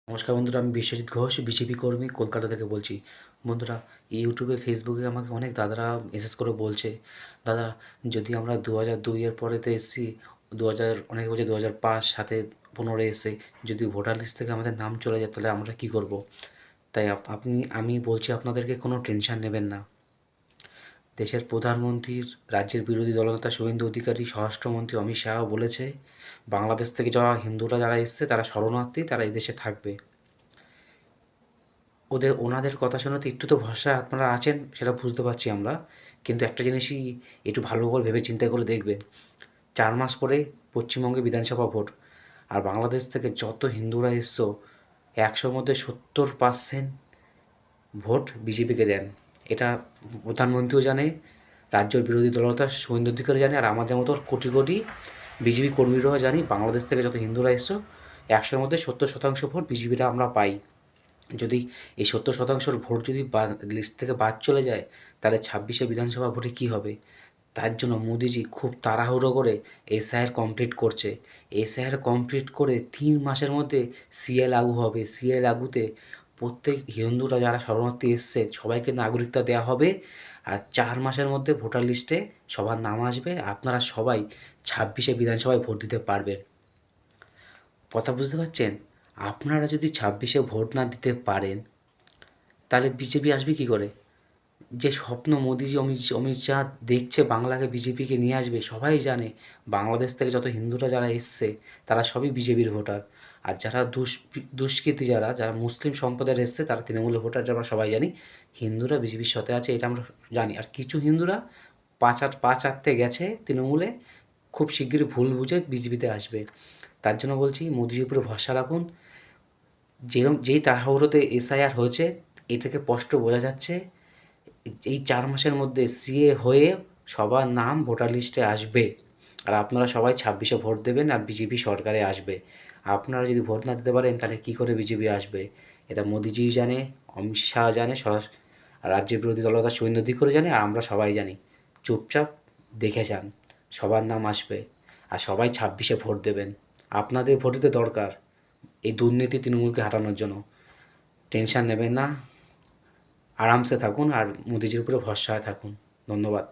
নমস্কার বন্ধুরা, আমি বিশ্বজিৎ ঘোষ, বিজেপি কর্মী, কলকাতা থেকে বলছি। বন্ধুরা, ইউটিউবে, ফেসবুকে আমাকে অনেক দাদারা মেসেজ করে বলছে, দাদা যদি আমরা 2002 এর পরেতে এসেছি, 2000 অনেকে বলছে 2005 সাথে 15 এসে যদি ভোটার লিস্ট থেকে আমাদের নাম চলে যায় তাহলে আমরা কী করব। তাই আমি বলছি আপনাদেরকে কোনো টেনশন নেবেন না। দেশের প্রধানমন্ত্রীর রাজ্যের বিরোধী দলনেতা শুভেন্দু অধিকারী, স্বরাষ্ট্রমন্ত্রী অমিত শাহ বলেছে বাংলাদেশ থেকে যারা এসছে তারা শরণার্থী, তারা এই দেশে থাকবে। ওনাদের কথা শোনাতে একটু তো ভরসা আপনারা আছেন, সেটা বুঝতে পারছি আমরা। কিন্তু একটা জিনিসই একটু ভালো করে ভেবে চিন্তা করে দেখবেন, 4 মাস পরে পশ্চিমবঙ্গে বিধানসভা ভোট, আর বাংলাদেশ থেকে যত হিন্দুরা এসছো 100-র মধ্যে 70% ভোট বিজেপিকে দেন। এটা প্রধানমন্ত্রীও জানে, রাজ্যের বিরোধী দলনেতা শুভেন্দু অধিকারী জানে, আর আমাদের মতো কোটি কোটি বিজেপি কর্মীরাও জানি বাংলাদেশ থেকে যত হিন্দুরা এসছো 100-র মধ্যে 70% ভোট বিজেপিরা আমরা পাই। যদি এই 70%-র ভোট যদি লিস্ট থেকে বাদ চলে যায় তাহলে 26শে বিধানসভা ভোটে কী হবে। তার জন্য মোদিজি খুব তাড়াহুড়ো করে এসআইআর কমপ্লিট করছে। এসআইআর কমপ্লিট করে 3 মাসের মধ্যে সিএ লাগু হবে। সিএ লাগুতে প্রত্যেক হিন্দুরা যারা শরণার্থী এসছে সবাইকে নাগরিকতা দেওয়া হবে, আর 4 মাসের মধ্যে ভোটার লিস্টে সবার নাম আসবে। আপনারা সবাই 26শে বিধানসভায় ভোট দিতে পারবেন। কথা বুঝতে পারছেন? আপনারা যদি 26শে ভোট না দিতে পারেন তাহলে বিজেপি আসবে কী করে? যে স্বপ্ন মোদিজি, অমিত শাহ দেখছে বাংলাকে বিজেপিকে নিয়ে আসবে, সবাই জানে বাংলাদেশ থেকে যত হিন্দুরা যারা এসছে তারা সবই বিজেপির ভোটার। আর যারা দুষ্কৃতী যারা মুসলিম সম্প্রদায়ের এসছে তারা তৃণমূলের ভোটার, এটা আমরা সবাই জানি। হিন্দুরা বিজেপির সাথে আছে, এটা আমরা জানি। আর কিছু হিন্দুরা পা চাটতে গেছে তৃণমূলে, খুব শিগগিরই ভুল বুঝে বিজেপিতে আসবে। তার জন্য বলছি মোদিজির উপরে ভরসা রাখুন। যেই তাড়াহুড়োতে এসআইআর হয়েছে এ থেকে স্পষ্ট বোঝা যাচ্ছে এই 4 মাসের মধ্যে সিএ হয়ে সবার নাম ভোটার লিস্টে আসবে, আর আপনারা সবাই 26শে ভোট দেবেন আর বিজেপি সরকারে আসবে। আপনারা যদি ভোট না দিতে পারেন তাহলে কী করে বিজেপি আসবে? এটা মোদিজিও জানে, অমিত শাহ জানে, রাজ্যের বিরোধী দলনেতা শুভেন্দু অধিকারী জানে, আর আমরা সবাই জানি। চুপচাপ দেখে যান, সবার নাম আসবে আর সবাই 26শে ভোট দেবেন। আপনাদের ভোট দিতে দরকার এই দুর্নীতি তৃণমূলকে হাঁটানোর জন্য। টেনশন নেবেন না, আরামসে থাকুন আর মোদিজির উপরে ভরসায় থাকুন। ধন্যবাদ।